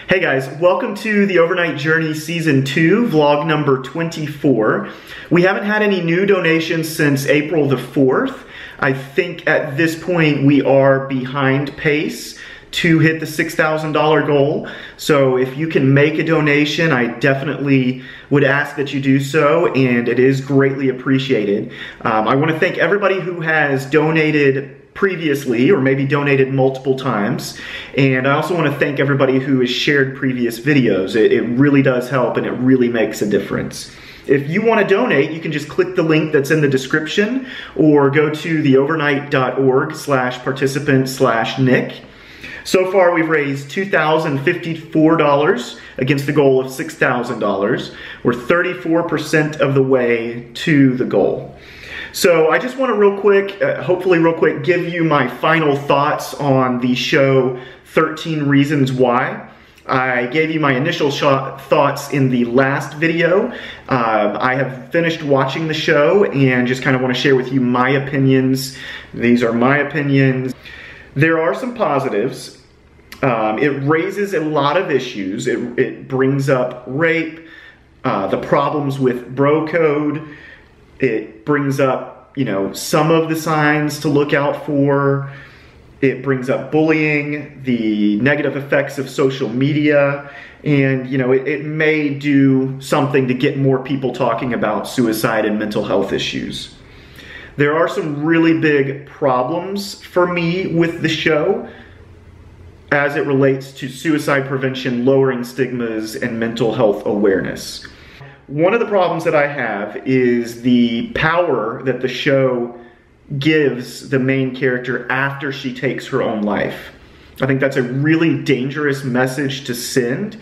Hey guys, welcome to the Overnight Journey Season 2, vlog number 24. We haven't had any new donations since April the 4th. I think at this point we are behind pace to hit the $6,000 goal. So if you can make a donation, I definitely would ask that you do so, and it is greatly appreciated. I want to thank everybody who has donated previously, or maybe donated multiple times. And I also want to thank everybody who has shared previous videos. It really does help, and it really makes a difference. If you want to donate, you can just click the link that's in the description, or go to theovernight.org/participant/Nick. So far, we've raised $2,054 against the goal of $6,000. We're 34% of the way to the goal. So I just want to hopefully real quick, give you my final thoughts on the show 13 Reasons Why. I gave you my initial thoughts in the last video. I have finished watching the show and just kind of want to share with you my opinions. These are my opinions. There are some positives. It raises a lot of issues. It brings up rape, the problems with bro code. It brings up, some of the signs to look out for. It brings up bullying, the negative effects of social media, and, it may do something to get more people talking about suicide and mental health issues. There are some really big problems for me with the show as it relates to suicide prevention, lowering stigmas, and mental health awareness. One of the problems that I have is the power that the show gives the main character after she takes her own life. I think that's a really dangerous message to send,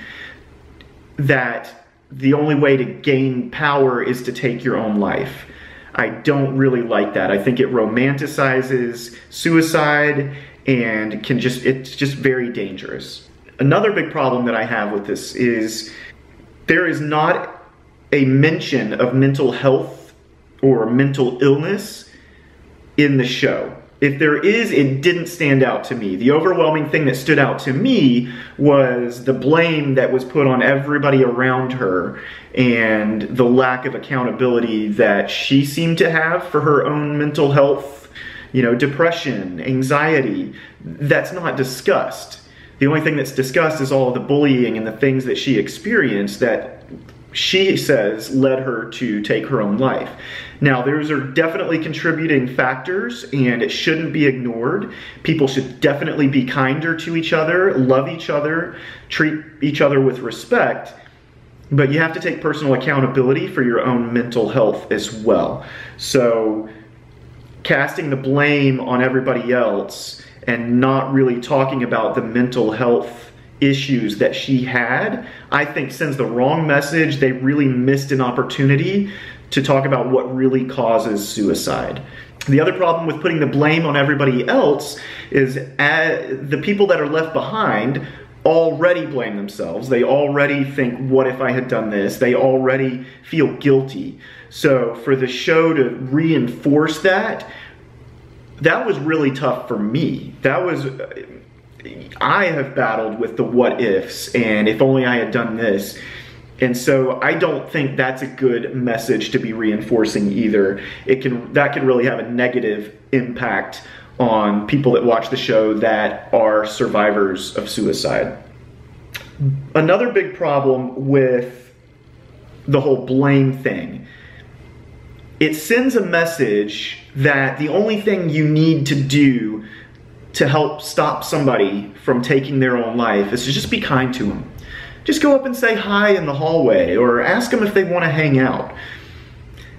that the only way to gain power is to take your own life. I don't really like that. I think it romanticizes suicide and it's just very dangerous. Another big problem that I have with this is there is not a mention of mental health or mental illness in the show. If there is, it didn't stand out to me. The overwhelming thing that stood out to me was the blame that was put on everybody around her and the lack of accountability that she seemed to have for her own mental health, depression, anxiety. That's not discussed. The only thing that's discussed is all of the bullying and the things that she experienced that she says led her to take her own life. Now, those are definitely contributing factors, and it shouldn't be ignored. People should definitely be kinder to each other, love each other, treat each other with respect, but you have to take personal accountability for your own mental health as well. So, casting the blame on everybody else and not really talking about the mental health issues that she had, I think sends the wrong message. They really missed an opportunity to talk about what really causes suicide. The other problem with putting the blame on everybody else is the people that are left behind already blame themselves. They already think, what if I had done this? They already feel guilty. So for the show to reinforce that was really tough for me. I have battled with the what ifs and if only I had done this. And so I don't think that's a good message to be reinforcing either. That can really have a negative impact on people that watch the show that are survivors of suicide. Another big problem with the whole blame thing, it sends a message that the only thing you need to do to help stop somebody from taking their own life is to just be kind to them. Just go up and say hi in the hallway, or ask them if they want to hang out.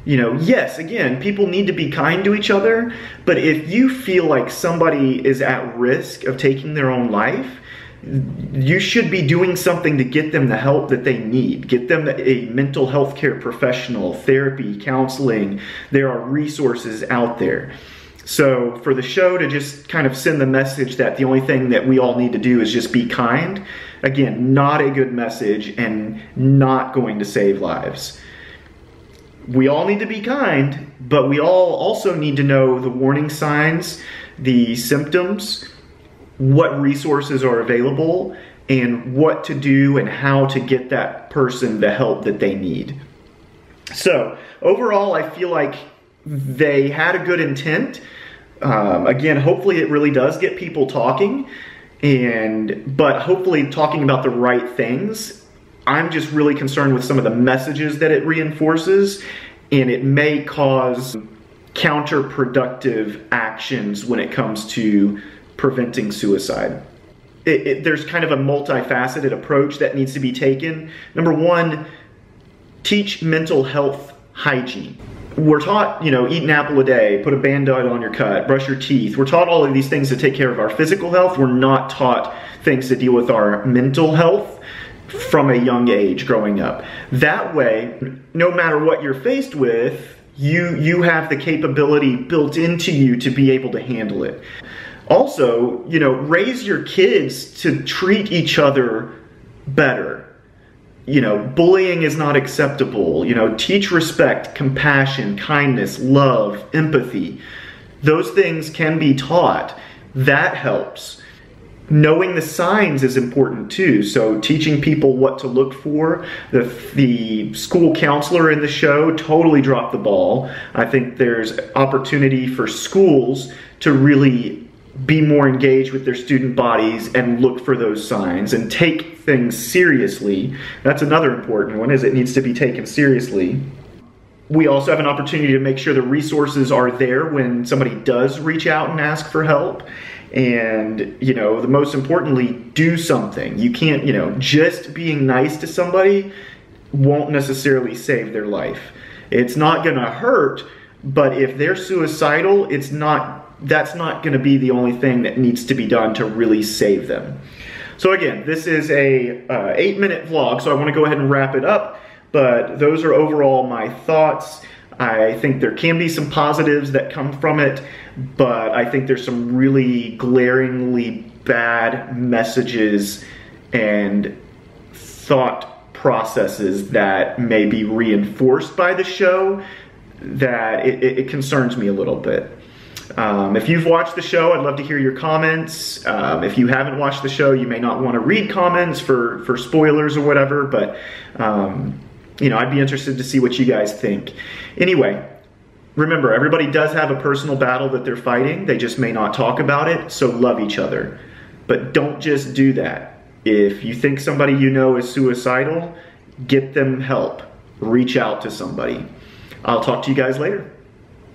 Yes, again, people need to be kind to each other, but if you feel like somebody is at risk of taking their own life, you should be doing something to get them the help that they need. Get them a mental health care professional, therapy, counseling. There are resources out there. So for the show to just kind of send the message that the only thing that we all need to do is just be kind, again, not a good message and not going to save lives. We all need to be kind, but we all also need to know the warning signs, the symptoms, what resources are available, and what to do and how to get that person the help that they need. So overall, I feel like they had a good intent. Again, hopefully it really does get people talking, but hopefully talking about the right things. I'm just really concerned with some of the messages that it reinforces, and it may cause counterproductive actions when it comes to preventing suicide. There's kind of a multifaceted approach that needs to be taken. Number one, teach mental health hygiene. We're taught, eat an apple a day, put a Band-Aid on your cut, brush your teeth. We're taught all of these things to take care of our physical health. We're not taught things to deal with our mental health from a young age growing up. That way, no matter what you're faced with, you have the capability built into you to be able to handle it. Also, raise your kids to treat each other better. Bullying is not acceptable. Teach respect, compassion, kindness, love, empathy. Those things can be taught. That helps. Knowing the signs is important too. So teaching people what to look for. The school counselor in the show totally dropped the ball. I think there's opportunity for schools to really be more engaged with their student bodies and look for those signs and take things seriously. That's another important one, is it needs to be taken seriously. We also have an opportunity to make sure the resources are there when somebody does reach out and ask for help. And, the most importantly, do something. You can't, just being nice to somebody won't necessarily save their life. It's not gonna hurt, but if they're suicidal, that's not going to be the only thing that needs to be done to really save them. So again, this is a 8-minute vlog, so I want to go ahead and wrap it up, but those are overall my thoughts. I think there can be some positives that come from it, but I think there's some really glaringly bad messages and thought processes that may be reinforced by the show that it concerns me a little bit. If you've watched the show, I'd love to hear your comments. If you haven't watched the show, you may not want to read comments for spoilers or whatever, but I'd be interested to see what you guys think. Anyway, remember, everybody does have a personal battle that they're fighting. They just may not talk about it, so love each other. But don't just do that. If you think somebody is suicidal, get them help. Reach out to somebody. I'll talk to you guys later.